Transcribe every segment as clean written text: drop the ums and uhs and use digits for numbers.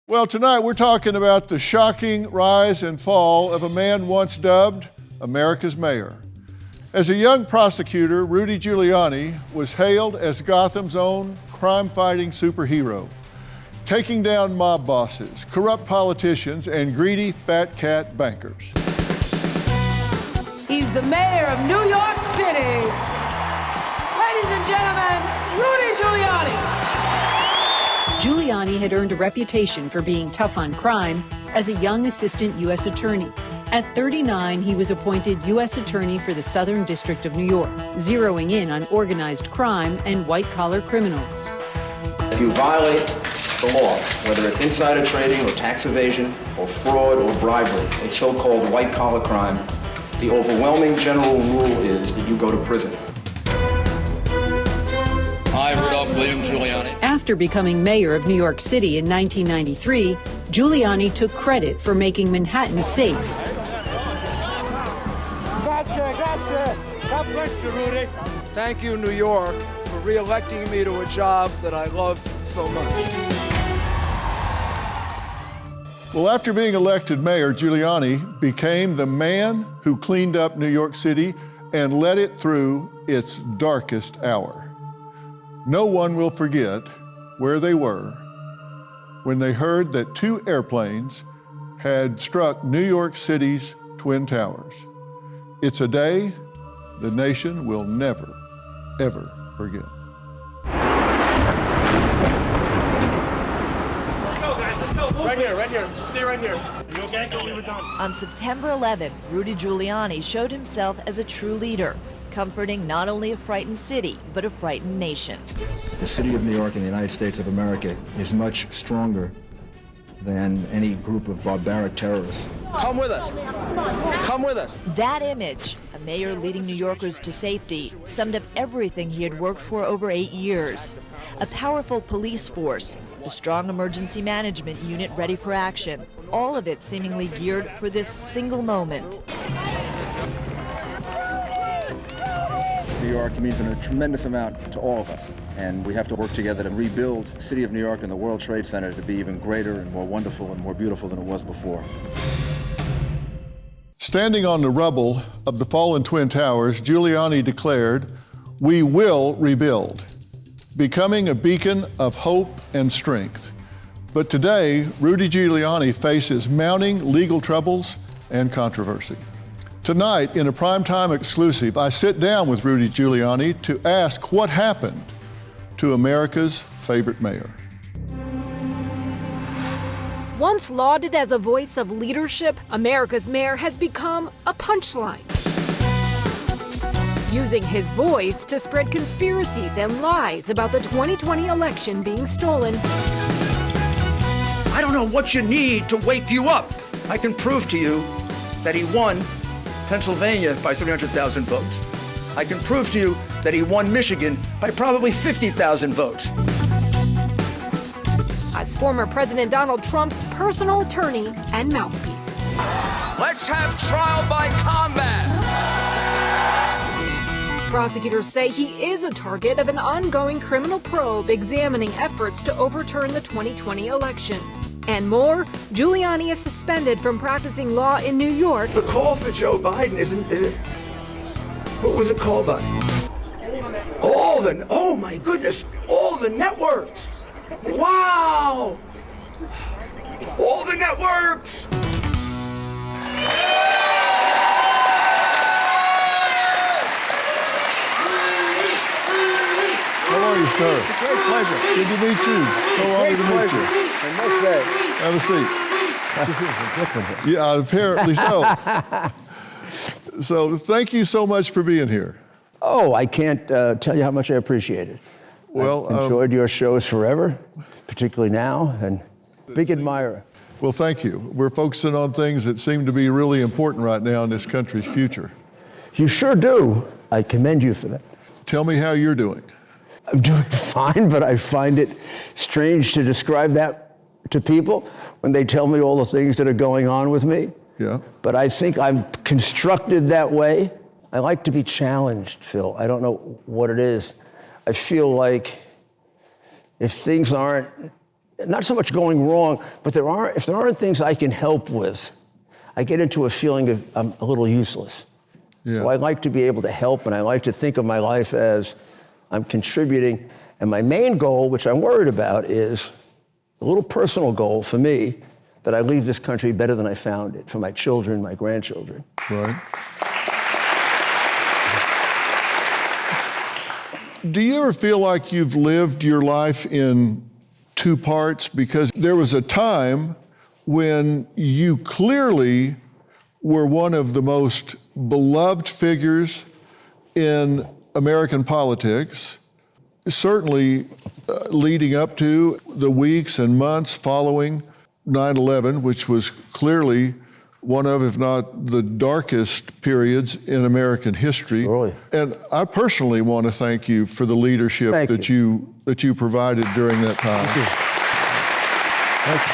Well, tonight we're talking about the shocking rise and fall of a man once dubbed America's mayor. As a young prosecutor, Rudy Giuliani was hailed as Gotham's own crime-fighting superhero, taking down mob bosses, corrupt politicians, and greedy fat cat bankers. He's the mayor of New York City. Ladies and gentlemen, Rudy Giuliani. Giuliani had earned a reputation for being tough on crime as a young assistant U.S. attorney. At 39, he was appointed U.S. attorney for the Southern District of New York, zeroing in on organized crime and white-collar criminals. If you violate the law, whether it's insider trading or tax evasion or fraud or bribery, a so-called white-collar crime, the overwhelming general rule is that you go to prison. I, William Giuliani. After becoming mayor of New York City in 1993, Giuliani took credit for making Manhattan safe. Gotcha. God bless you, Rudy. Thank you, New York, for re-electing me to a job that I love so much. Well, after being elected mayor, Giuliani became the man who cleaned up New York City and led it through its darkest hour. No one will forget where they were when they heard that 2 airplanes had struck New York City's Twin Towers. It's a day the nation will never, ever forget. Let's go, guys. Let's go. Right here. Just stay right here. You okay? We were done. On September 11th, Rudy Giuliani showed himself as a true leader, comforting not only a frightened city, but a frightened nation. The city of New York in the United States of America is much stronger than any group of barbaric terrorists. Come with us. Come with us. That image, a mayor leading New Yorkers to safety, summed up everything he had worked for over 8 years. A powerful police force, a strong emergency management unit ready for action, all of it seemingly geared for this single moment. New York means a tremendous amount to all of us, and we have to work together to rebuild the city of New York and the World Trade Center to be even greater and more wonderful and more beautiful than it was before. Standing on the rubble of the fallen Twin Towers, Giuliani declared, "We will rebuild," becoming a beacon of hope and strength. But today, Rudy Giuliani faces mounting legal troubles and controversy. Tonight, in a primetime exclusive, I sit down with Rudy Giuliani to ask what happened to America's favorite mayor. Once lauded as a voice of leadership, America's mayor has become a punchline. Using his voice to spread conspiracies and lies about the 2020 election being stolen. I don't know what you need to wake you up. I can prove to you that he won Pennsylvania by 300,000 votes. I can prove to you that he won Michigan by probably 50,000 votes. As former President Donald Trump's personal attorney and mouthpiece. Let's have trial by combat. Prosecutors say he is a target of an ongoing criminal probe examining efforts to overturn the 2020 election. And more, Giuliani is suspended from practicing law in New York. The call for Joe Biden isn't what was it called by? Oh my goodness, all the networks. Wow! All the networks! How are you, sir? Great pleasure. Good to meet you. So honored to meet you. I must say. Have a seat. Yeah, apparently so. So thank you so much for being here. Oh, I can't tell you how much I appreciate it. Well, I've enjoyed your shows forever, particularly now, and big admirer. Well, thank you. We're focusing on things that seem to be really important right now in this country's future. You sure do. I commend you for that. Tell me how you're doing. I'm doing fine, but I find it strange to describe that to people when they tell me all the things that are going on with me. Yeah. But I think I'm constructed that way. I like to be challenged, Phil. I don't know what it is. I feel like if things aren't not so much going wrong, but if there aren't things I can help with, I get into a feeling of I'm a little useless. Yeah. So I like to be able to help, and I like to think of my life as I'm contributing. And my main goal, which I'm worried about, is a little personal goal for me, that I leave this country better than I found it, for my children, my grandchildren. Right. Do you ever feel like you've lived your life in two parts? Because there was a time when you clearly were one of the most beloved figures in American politics, certainly leading up to the weeks and months following 9/11, which was clearly one of, if not the darkest periods in American history. Really? And I personally want to thank you for the leadership that you provided during that time. Thank you.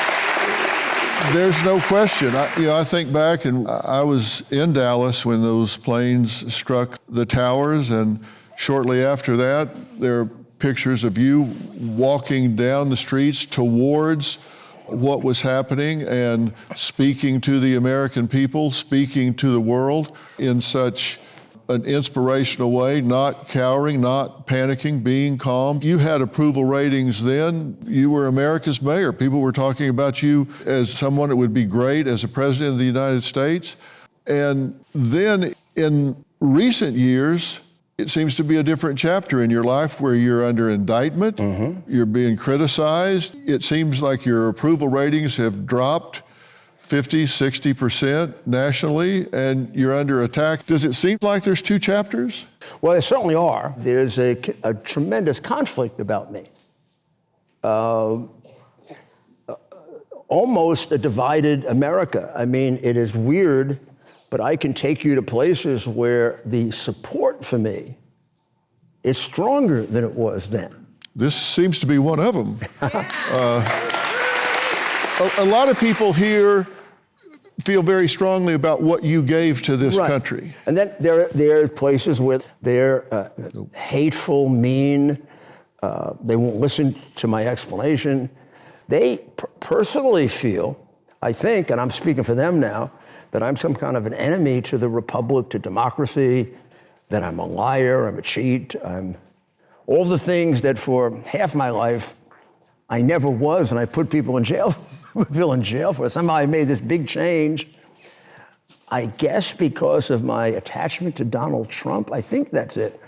There's no question. I think back, and I was in Dallas when those planes struck the towers, and shortly after that, there are pictures of you walking down the streets towards what was happening and speaking to the American people, speaking to the world in such an inspirational way, not cowering, not panicking, being calm. You had approval ratings then. You were America's mayor. People were talking about you as someone that would be great as a president of the United States. And then in recent years, it seems to be a different chapter in your life where you're under indictment, you're being criticized. It seems like your approval ratings have dropped 50, 60% nationally, and you're under attack. Does it seem like there's two chapters? Well, there certainly are. There's a tremendous conflict about me. Almost a divided America. I mean, it is weird, but I can take you to places where the support for me is stronger than it was then. This seems to be one of them. A lot of people here feel very strongly about what you gave to this country. And then there are places where they're hateful, mean, they won't listen to my explanation. They personally feel, I think, and I'm speaking for them now, that I'm some kind of an enemy to the republic, to democracy, that I'm a liar, I'm a cheat, I'm all the things that for half my life I never was, and I put people in jail, for. Somehow I made this big change, I guess because of my attachment to Donald Trump. I think that's it.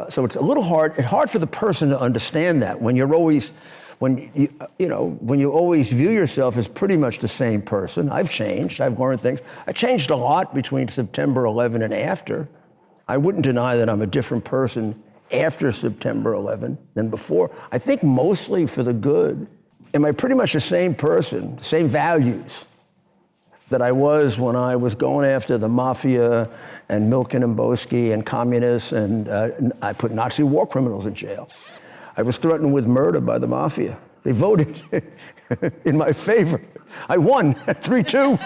So it's a little hard. It's hard for the person to understand that when you're always, when you always view yourself as pretty much the same person. I've changed. I've learned things. I changed a lot between September 11 and after. I wouldn't deny that I'm a different person after September 11 than before. I think mostly for the good. Am I pretty much the same person, same values that I was when I was going after the mafia and Milken and Boesky and communists, and I put Nazi war criminals in jail. I was threatened with murder by the mafia. They voted in my favor. I won 3-2.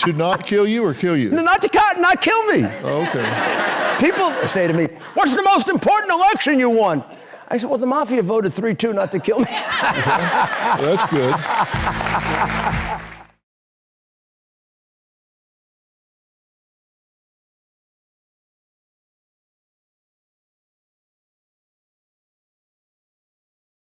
To not kill you or kill you? No, not kill me. Oh, okay. People say to me, what's the most important election you won? I said, well, the mafia voted 3-2 not to kill me. That's good.